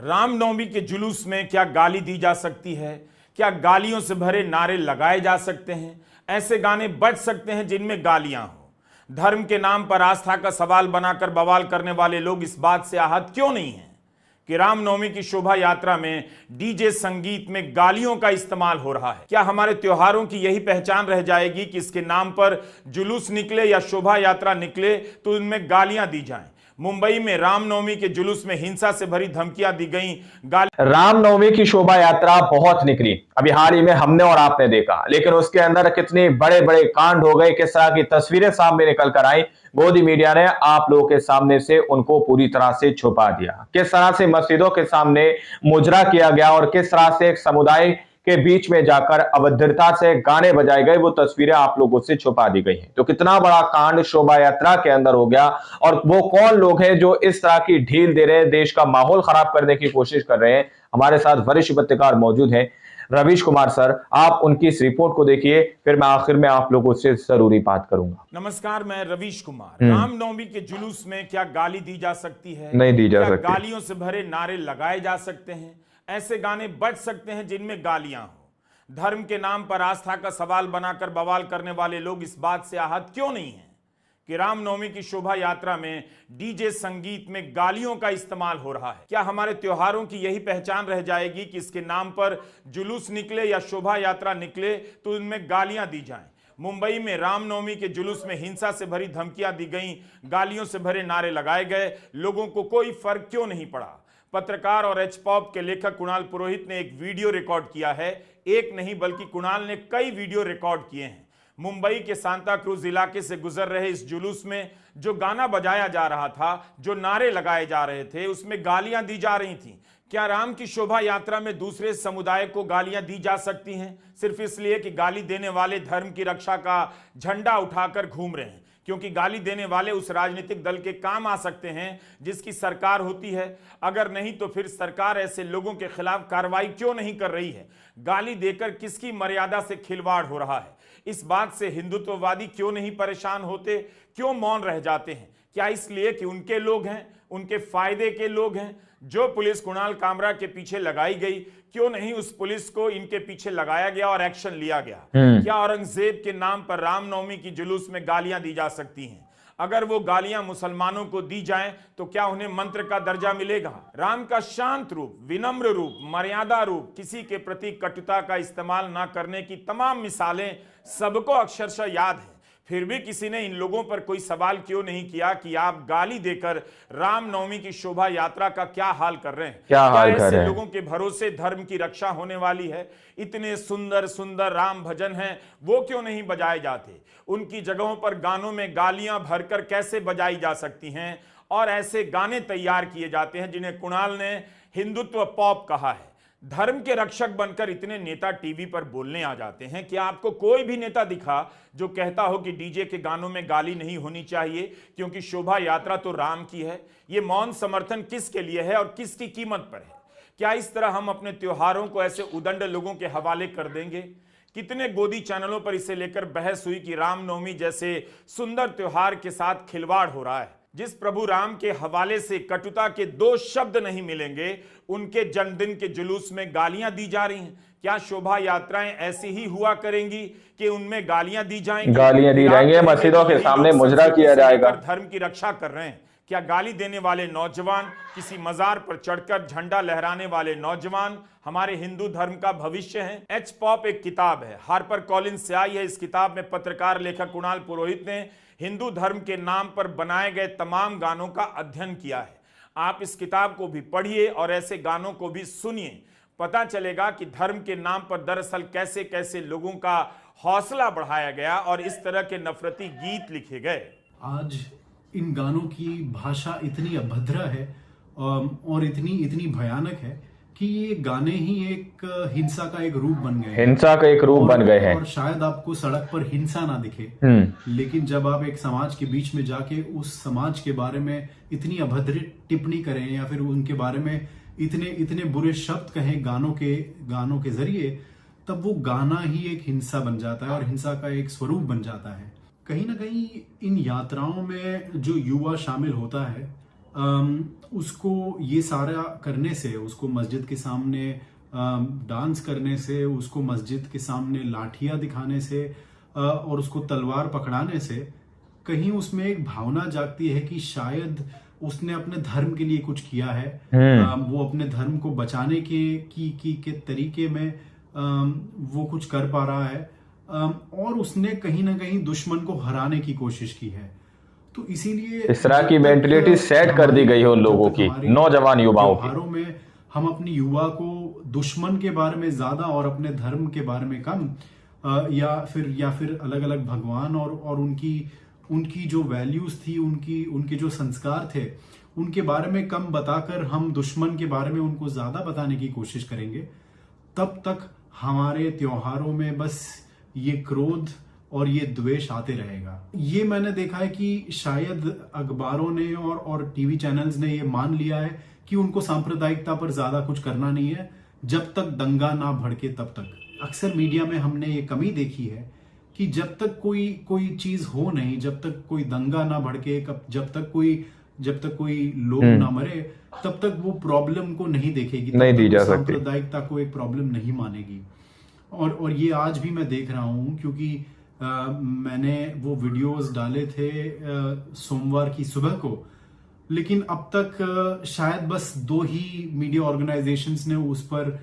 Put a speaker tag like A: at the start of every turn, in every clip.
A: रामनवमी के जुलूस में क्या गाली दी जा सकती है? क्या गालियों से भरे नारे लगाए जा सकते हैं? ऐसे गाने बज सकते हैं जिनमें गालियां हो? धर्म के नाम पर आस्था का सवाल बनाकर बवाल करने वाले लोग इस बात से आहत क्यों नहीं हैं कि रामनवमी की शोभा यात्रा में डीजे संगीत में गालियों का इस्तेमाल हो रहा है? क्या हमारे त्योहारों की यही पहचान रह जाएगी कि इसके नाम पर जुलूस निकले या शोभा यात्रा निकले तो इनमें गालियां दी जाएं? मुंबई में रामनवमी के जुलूस में हिंसा से भरी धमकियां दी गई।
B: रामनवमी की शोभा यात्रा बहुत निकली, अभी हाल ही में हमने और आपने देखा, लेकिन उसके अंदर कितने बड़े बड़े कांड हो गए, किस तरह की तस्वीरें सामने निकल कर आई। गोदी मीडिया ने आप लोगों के सामने से उनको पूरी तरह से छुपा दिया। किस तरह से मस्जिदों के सामने मुजरा किया गया और किस तरह से एक समुदाय के बीच में जाकर अभद्रता से गाने बजाए गए, वो तस्वीरें आप लोगों से छुपा दी गई हैं। तो कितना बड़ा कांड शोभा यात्रा के अंदर हो गया और वो कौन लोग हैं जो इस तरह की ढील दे रहे हैं, देश का माहौल खराब करने की कोशिश कर रहे हैं। हमारे साथ वरिष्ठ पत्रकार मौजूद हैं, रवीश कुमार सर, आप उनकी इस रिपोर्ट को देखिए, फिर मैं आखिर में आप लोगों से जरूरी बात करूंगा।
A: नमस्कार, मैं रवीश कुमार। रामनवमी के जुलूस में क्या गाली दी जा सकती है?
B: नहीं दी जा सकती।
A: गालियों से भरे नारे लगाए जा सकते हैं? ऐसे गाने बज सकते हैं जिनमें गालियां हो? धर्म के नाम पर आस्था का सवाल बनाकर बवाल करने वाले लोग इस बात से आहत क्यों नहीं हैं कि रामनवमी की शोभा यात्रा में डीजे संगीत में गालियों का इस्तेमाल हो रहा है? क्या हमारे त्योहारों की यही पहचान रह जाएगी कि इसके नाम पर जुलूस निकले या शोभा यात्रा निकले तो इनमें गालियां दी जाएं? मुंबई में रामनवमी के जुलूस में हिंसा से भरी धमकियां दी गईं, गालियों से भरे नारे लगाए गए, लोगों को कोई फर्क क्यों नहीं पड़ा? पत्रकार और एच पॉप के लेखक कुणाल पुरोहित ने एक वीडियो रिकॉर्ड किया है। एक नहीं बल्कि कुणाल ने कई वीडियो रिकॉर्ड किए हैं। मुंबई के सांता क्रूज इलाके से गुजर रहे इस जुलूस में जो गाना बजाया जा रहा था, जो नारे लगाए जा रहे थे, उसमें गालियां दी जा रही थीं। क्या राम की शोभा यात्रा में दूसरे समुदाय को गालियां दी जा सकती हैं सिर्फ इसलिए कि गाली देने वाले धर्म की रक्षा का झंडा उठाकर घूम रहे हैं? क्योंकि गाली देने वाले उस राजनीतिक दल के काम आ सकते हैं जिसकी सरकार होती है। अगर नहीं तो फिर सरकार ऐसे लोगों के खिलाफ कार्रवाई क्यों नहीं कर रही है? गाली देकर किसकी मर्यादा से खिलवाड़ हो रहा है? इस बात से हिंदुत्ववादी क्यों नहीं परेशान होते? क्यों मौन रह जाते हैं? क्या इसलिए कि उनके लोग हैं, उनके फायदे के लोग हैं? जो पुलिस कुणाल कामरा के पीछे लगाई गई, क्यों नहीं उस पुलिस को इनके पीछे लगाया गया और एक्शन लिया गया? क्या औरंगजेब के नाम पर रामनवमी की जुलूस में गालियां दी जा सकती हैं? अगर वो गालियां मुसलमानों को दी जाएं तो क्या उन्हें मंत्र का दर्जा मिलेगा? राम का शांत रूप, विनम्र रूप, मर्यादा रूप, किसी के प्रति कटुता का इस्तेमाल ना करने की तमाम मिसालें सबको अक्षरशः याद है। फिर भी किसी ने इन लोगों पर कोई सवाल क्यों नहीं किया कि आप गाली देकर रामनवमी की शोभा यात्रा का क्या हाल कर रहे हैं? क्या ऐसे लोगों के भरोसे धर्म की रक्षा होने वाली है? इतने सुंदर सुंदर राम भजन हैं, वो क्यों नहीं बजाए जाते? उनकी जगहों पर गानों में गालियां भरकर कैसे बजाई जा सकती हैं? और ऐसे गाने तैयार किए जाते हैं जिन्हें कुणाल ने हिंदुत्व पॉप कहा है। धर्म के रक्षक बनकर इतने नेता टीवी पर बोलने आ जाते हैं। क्या आपको कोई भी नेता दिखा जो कहता हो कि डीजे के गानों में गाली नहीं होनी चाहिए क्योंकि शोभा यात्रा तो राम की है? ये मौन समर्थन किसके लिए है और किसकी कीमत पर है? क्या इस तरह हम अपने त्योहारों को ऐसे उदंड लोगों के हवाले कर देंगे? कितने गोदी चैनलों पर इसे लेकर बहस हुई कि रामनवमी जैसे सुंदर त्योहार के साथ खिलवाड़ हो रहा है। जिस प्रभु राम के हवाले से कटुता के दो शब्द नहीं मिलेंगे, उनके जन्मदिन के जुलूस में गालियां दी जा रही हैं। क्या शोभा यात्राएं ऐसी ही हुआ करेंगी कि उनमें गालियां दी जाएंगी?
B: गालियां दी जाएंगी, मस्जिदों के सामने मुजरा किया जाएगा।
A: धर्म की रक्षा कर रहे हैं। क्या गाली देने वाले नौजवान, किसी मजार पर चढ़कर झंडा लहराने वाले नौजवान हमारे हिंदू धर्म का भविष्य हैं? एच पॉप एक किताब है, हार्पर कॉलिंस से आई है। इस किताब में पत्रकार लेखक कुणाल पुरोहित ने हिंदू धर्म के नाम पर बनाए गए तमाम गानों का अध्ययन किया है। आप इस किताब को भी पढ़िए और ऐसे गानों को भी सुनिए। पता चलेगा कि धर्म के नाम पर दरअसल कैसे कैसे लोगों का हौसला बढ़ाया गया और इस तरह के नफरती गीत लिखे गए।
C: आज इन गानों की भाषा इतनी अभद्र है और इतनी भयानक है कि ये गाने ही एक हिंसा का एक रूप बन गए,
B: हिंसा का एक रूप बन गए हैं।
C: और शायद आपको सड़क पर हिंसा ना दिखे, लेकिन जब आप एक समाज के बीच में जाके उस समाज के बारे में इतनी अभद्र टिप्पणी करें या फिर उनके बारे में इतने बुरे शब्द कहें गानों के जरिए, तब वो गाना ही एक हिंसा बन जाता है और हिंसा का एक स्वरूप बन जाता है। कहीं ना कहीं इन यात्राओं में जो युवा शामिल होता है, उसको ये सारा करने से, उसको मस्जिद के सामने डांस करने से, उसको मस्जिद के सामने लाठियां दिखाने से और उसको तलवार पकड़ाने से कहीं उसमें एक भावना जागती है कि शायद उसने अपने धर्म के लिए कुछ किया है। वो अपने धर्म को बचाने के तरीके में वो कुछ कर पा रहा है और उसने कहीं ना कहीं दुश्मन को हराने की कोशिश की है। तो इसीलिए
B: इस तरह की मेंटलिटी सेट कर दी गई है उन लोगों की, नौजवान युवाओं की।
C: त्योहारों में हम अपनी युवा को दुश्मन के बारे में ज्यादा और अपने धर्म के बारे में कम, या फिर अलग अलग भगवान और उनकी जो वैल्यूज थी, उनके जो संस्कार थे, उनके बारे में कम बताकर हम दुश्मन के बारे में उनको ज्यादा बताने की कोशिश करेंगे, तब तक हमारे त्योहारों में बस ये क्रोध और ये द्वेष आते रहेगा। ये मैंने देखा है कि शायद अखबारों ने और टीवी चैनल्स ने ये मान लिया है कि उनको सांप्रदायिकता पर ज्यादा कुछ करना नहीं है, जब तक दंगा ना भड़के तब तक। अक्सर मीडिया में हमने ये कमी देखी है कि जब तक कोई चीज हो नहीं, जब तक कोई दंगा ना भड़के, जब तक कोई लोग ना मरे, तब तक वो प्रॉब्लम को नहीं देखेगी,
B: नहीं दी जा सकती,
C: सांप्रदायिकता को एक प्रॉब्लम नहीं मानेगी। और ये आज भी मैं देख रहा हूं, क्योंकि मैंने वो वीडियोस डाले थे सोमवार की सुबह को, लेकिन अब तक शायद बस 2 ही मीडिया ऑर्गेनाइजेशंस ने उस पर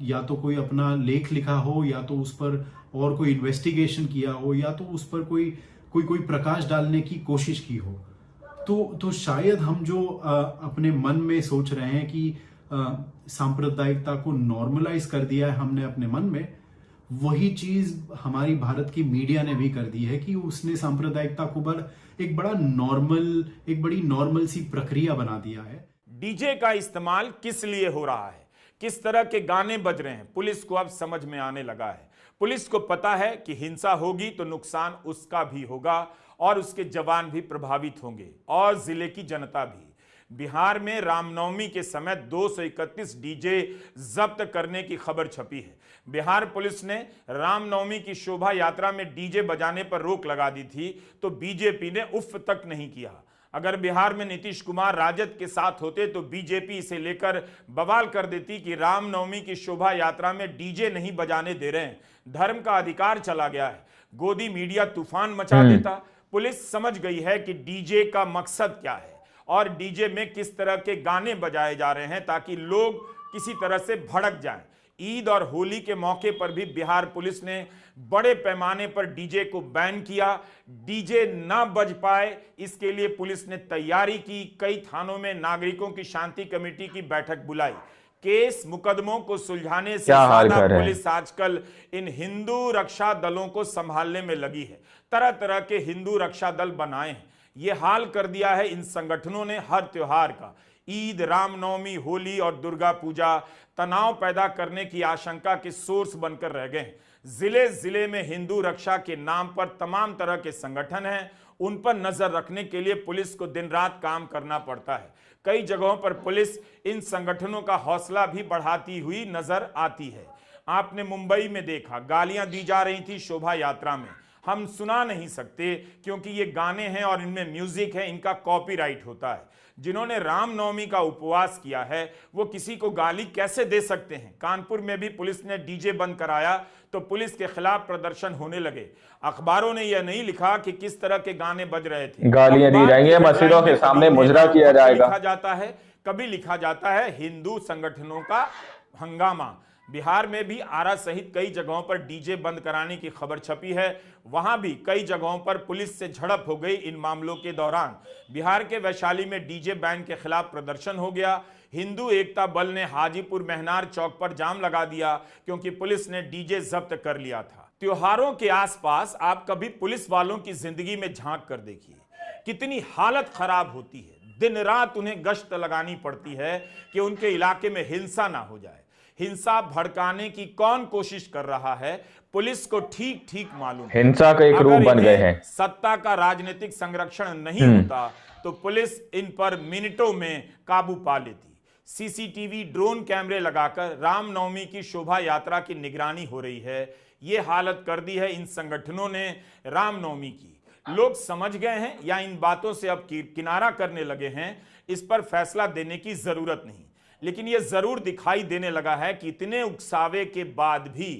C: या तो कोई अपना लेख लिखा हो, या तो उस पर और कोई इन्वेस्टिगेशन किया हो, या तो उस पर कोई प्रकाश डालने की कोशिश की हो। तो शायद हम जो अपने मन में सोच रहे हैं कि सांप्रदायिकता को नॉर्मलाइज कर दिया है हमने अपने मन में, वही चीज हमारी भारत की मीडिया ने भी कर दी है कि उसने सांप्रदायिकता को एक बड़ी नॉर्मल सी प्रक्रिया बना दिया है।
A: डीजे का इस्तेमाल किस लिए हो रहा है, किस तरह के गाने बज रहे हैं, पुलिस को अब समझ में आने लगा है। पुलिस को पता है कि हिंसा होगी तो नुकसान उसका भी होगा और उसके जवान भी प्रभावित होंगे और जिले की जनता भी। बिहार में रामनवमी के समय 231 डीजे जब्त करने की खबर छपी है। बिहार पुलिस ने रामनवमी की शोभा यात्रा में डीजे बजाने पर रोक लगा दी थी, तो बीजेपी ने उफ तक नहीं किया। अगर बिहार में नीतीश कुमार राजद के साथ होते तो बीजेपी इसे लेकर बवाल कर देती कि रामनवमी की शोभा यात्रा में डीजे नहीं बजाने दे रहे हैं, धर्म का अधिकार चला गया है। गोदी मीडिया तूफान मचा देता। पुलिस समझ गई है कि डीजे का मकसद क्या है और डीजे में किस तरह के गाने बजाए जा रहे हैं ताकि लोग किसी तरह से भड़क जाएं। ईद और होली के मौके पर भी बिहार पुलिस ने बड़े पैमाने पर डीजे को बैन किया। डीजे ना बज पाए इसके लिए पुलिस ने तैयारी की। कई थानों में नागरिकों की शांति कमेटी की बैठक बुलाई। केस मुकदमों को सुलझाने से ज्यादा पुलिस आजकल इन हिंदू रक्षा दलों को संभालने में लगी है। तरह तरह के हिंदू रक्षा दल बनाए हैं। ये हाल कर दिया है इन संगठनों ने हर त्योहार का। ईद, रामनवमी, होली और दुर्गा पूजा तनाव पैदा करने की आशंका के सोर्स बनकर रह गए हैं। जिले जिले में हिंदू रक्षा के नाम पर तमाम तरह के संगठन हैं। उन पर नजर रखने के लिए पुलिस को दिन रात काम करना पड़ता है। कई जगहों पर पुलिस इन संगठनों का हौसला भी बढ़ाती हुई नजर आती है। आपने मुंबई में देखा, गालियां दी जा रही थी शोभा यात्रा में। हम सुना नहीं सकते क्योंकि ये गाने हैं और इनमें म्यूजिक है, इनका कॉपीराइट होता है। जिन्होंने रामनवमी का उपवास किया है वो किसी को गाली कैसे दे सकते हैं। कानपुर में भी पुलिस ने डीजे बंद कराया तो पुलिस के खिलाफ प्रदर्शन होने लगे। अखबारों ने यह नहीं लिखा कि किस तरह के गाने बज रहे थे।
B: गालियां दी जाएंगी, मस्जिदों के सामने मुजरा किया जाएगा।
A: लिखा जाता है, कभी लिखा जाता है हिंदू संगठनों का हंगामा। बिहार में भी आरा सहित कई जगहों पर डीजे बंद कराने की खबर छपी है। वहां भी कई जगहों पर पुलिस से झड़प हो गई इन मामलों के दौरान। बिहार के वैशाली में डीजे बैन के खिलाफ प्रदर्शन हो गया। हिंदू एकता बल ने हाजीपुर मेहनार चौक पर जाम लगा दिया क्योंकि पुलिस ने डीजे जब्त कर लिया था। त्योहारों के आसपास आप कभी पुलिस वालों की जिंदगी में झांक कर देखिए, कितनी हालत खराब होती है। दिन रात उन्हें गश्त लगानी पड़ती है कि उनके इलाके में हिंसा ना हो जाए। हिंसा भड़काने की कौन कोशिश कर रहा है पुलिस को ठीक ठीक मालूम।
B: हिंसा का एक रूप बन गए हैं।
A: सत्ता का राजनीतिक संरक्षण नहीं होता तो पुलिस इन पर मिनटों में काबू पा लेती। सीसीटीवी, ड्रोन कैमरे लगाकर रामनवमी की शोभा यात्रा की निगरानी हो रही है। यह हालत कर दी है इन संगठनों ने रामनवमी की। लोग समझ गए हैं या इन बातों से अब किनारा करने लगे हैं इस पर फैसला देने की जरूरत नहीं, लेकिन यह जरूर दिखाई देने लगा है कि इतने उकसावे के बाद भी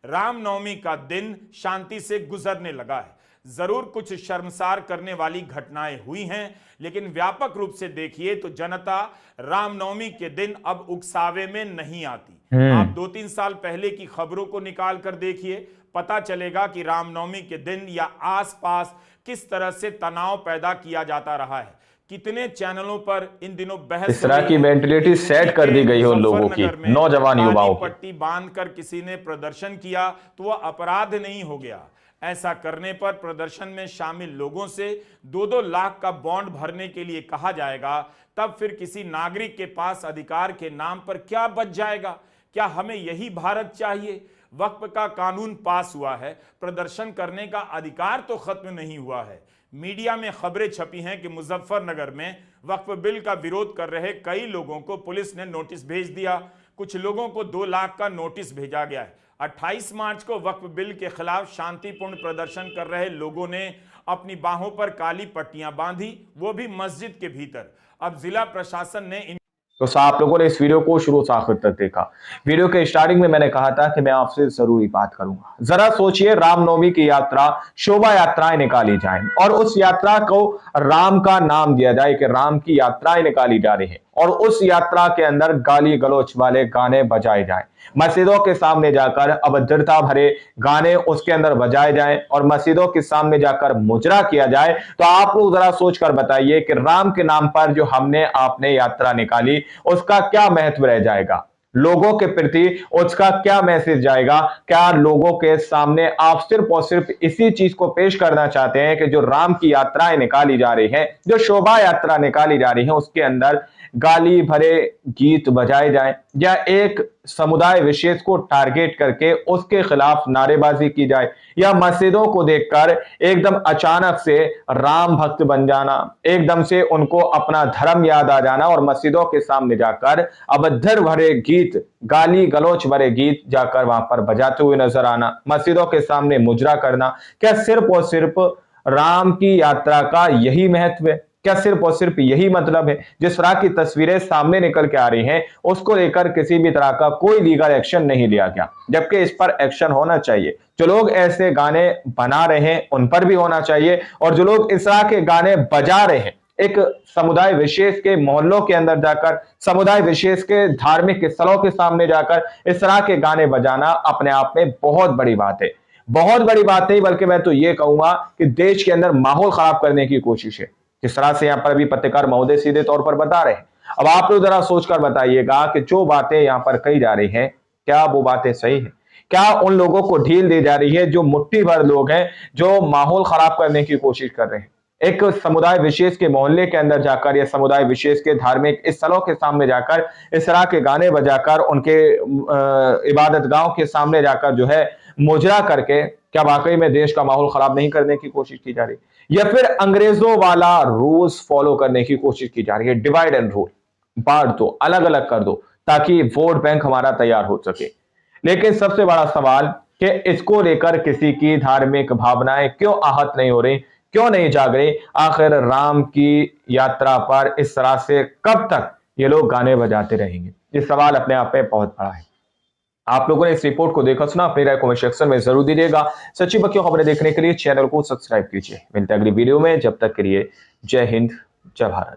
A: रामनवमी का दिन शांति से गुजरने लगा है। जरूर कुछ शर्मसार करने वाली घटनाएं हुई हैं, लेकिन व्यापक रूप से देखिए तो जनता रामनवमी के दिन अब उकसावे में नहीं आती। आप 2-3 साल पहले की खबरों को निकाल कर देखिए, पता चलेगा कि रामनवमी के दिन या आसपास किस तरह से तनाव पैदा किया जाता रहा है। कितने चैनलों पर इन दिनों बहस,
B: इस तरह की मेंटलिटी सेट कर दी गई है उन लोगों की, नौजवान युवाओं की।
A: पट्टी बांधकर किसी ने प्रदर्शन किया तो वह अपराध नहीं हो गया। ऐसा करने पर प्रदर्शन में शामिल लोगों से 2-2 लाख का बॉन्ड भरने के लिए कहा जाएगा, तब फिर किसी नागरिक के पास अधिकार के नाम पर क्या बच जाएगा? क्या हमें यही भारत चाहिए? वक्फ का कानून पास हुआ है, प्रदर्शन करने का अधिकार तो खत्म नहीं हुआ है। मीडिया में खबरें छपी हैं कि मुजफ्फरनगर में वक्फ बिल का विरोध कर रहे कई लोगों को पुलिस ने नोटिस भेज दिया। कुछ लोगों को 2 लाख का नोटिस भेजा गया है। 28 मार्च को वक्फ बिल के खिलाफ शांतिपूर्ण प्रदर्शन कर रहे लोगों ने अपनी बाहों पर काली पट्टियां बांधी, वो भी मस्जिद के भीतर। अब जिला प्रशासन ने
B: तो आप लोगों ने इस वीडियो को शुरू से आखिर तक देखा। वीडियो के स्टार्टिंग में मैंने कहा था कि मैं आपसे जरूरी बात करूंगा। जरा सोचिए, रामनवमी की यात्रा, शोभा यात्राएं निकाली जाएं और उस यात्रा को राम का नाम दिया जाए कि राम की यात्राएं निकाली जा रही है, और उस यात्रा के अंदर गाली गलौच वाले गाने बजाए जाएं, मस्जिदों के सामने जाकर अभद्रता भरे गाने उसके अंदर बजाए जाएं और मस्जिदों के सामने जाकर मुजरा किया जाए। तो आप लोग जरा सोचकर बताइए कि राम के नाम पर जो हमने आपने यात्रा निकाली उसका क्या महत्व रह जाएगा, लोगों के प्रति उसका क्या मैसेज जाएगा? क्या लोगों के सामने आप सिर्फ और सिर्फ इसी चीज को पेश करना चाहते हैं कि जो राम की यात्राएं निकाली जा रही है, जो शोभा यात्रा निकाली जा रही है, उसके अंदर गाली भरे गीत बजाए जाएं, या एक समुदाय विशेष को टारगेट करके उसके खिलाफ नारेबाजी की जाए, या मस्जिदों को देखकर एकदम अचानक से राम भक्त बन जाना, एकदम से उनको अपना धर्म याद आ जाना और मस्जिदों के सामने जाकर अभद्र भरे गीत, गाली गलौच भरे गीत जाकर वहां पर बजाते हुए नजर आना, मस्जिदों के सामने मुजरा करना। क्या सिर्फ और सिर्फ राम की यात्रा का यही महत्व है? क्या सिर्फ और सिर्फ यही मतलब है? जिस तरह की तस्वीरें सामने निकल के आ रही हैं उसको लेकर किसी भी तरह का कोई लीगल एक्शन नहीं लिया गया, जबकि इस पर एक्शन होना चाहिए। जो लोग ऐसे गाने बना रहे हैं उन पर भी होना चाहिए, और जो लोग इस तरह के गाने बजा रहे हैं एक समुदाय विशेष के मोहल्लों के अंदर जाकर, समुदाय विशेष के धार्मिक स्थलों के सामने जाकर इस तरह के गाने बजाना अपने आप में बहुत बड़ी बात है। बहुत बड़ी बात नहीं, बल्कि मैं तो ये कहूंगा कि देश के अंदर माहौल खराब करने की कोशिश है, जिस तरह से यहां पर अभी पत्रकार महोदय सीधे तौर पर बता रहे हैं। अब आप लोग जरा सोचकर बताइएगा कि जो बातें यहां पर कही जा रही हैं, क्या वो बातें सही है? क्या उन लोगों को ढील दी जा रही है जो मुट्ठी भर लोग हैं, जो माहौल खराब करने की कोशिश कर रहे हैं? एक समुदाय विशेष के मोहल्ले के अंदर जाकर या समुदाय विशेष के धार्मिक स्थलों के सामने जाकर इस तरह के गाने बजाकर उनके इबादत गांव के सामने जाकर जो है मुजरा करके, क्या वाकई में देश का माहौल खराब नहीं करने की कोशिश की जा रही, या फिर अंग्रेजों वाला रूल्स फॉलो करने की कोशिश की जा रही है? डिवाइड एंड रूल, बांट दो, अलग अलग कर दो ताकि वोट बैंक हमारा तैयार हो सके। लेकिन सबसे बड़ा सवाल कि इसको लेकर किसी की धार्मिक भावनाएं क्यों आहत नहीं हो रही, क्यों नहीं जाग रही? आखिर राम की यात्रा पर इस तरह से कब तक ये लोग गाने बजाते रहेंगे? ये सवाल अपने आप में बहुत बड़ा है। आप लोगों ने इस रिपोर्ट को देखा सुना, अपनी राय कमेंट सेक्शन में जरूर दीजिएगा। सच्ची बक्की खबरें देखने के लिए चैनल को सब्सक्राइब कीजिए। मिलते हैं अगली वीडियो में, जब तक के लिए जय हिंद, जय भारत।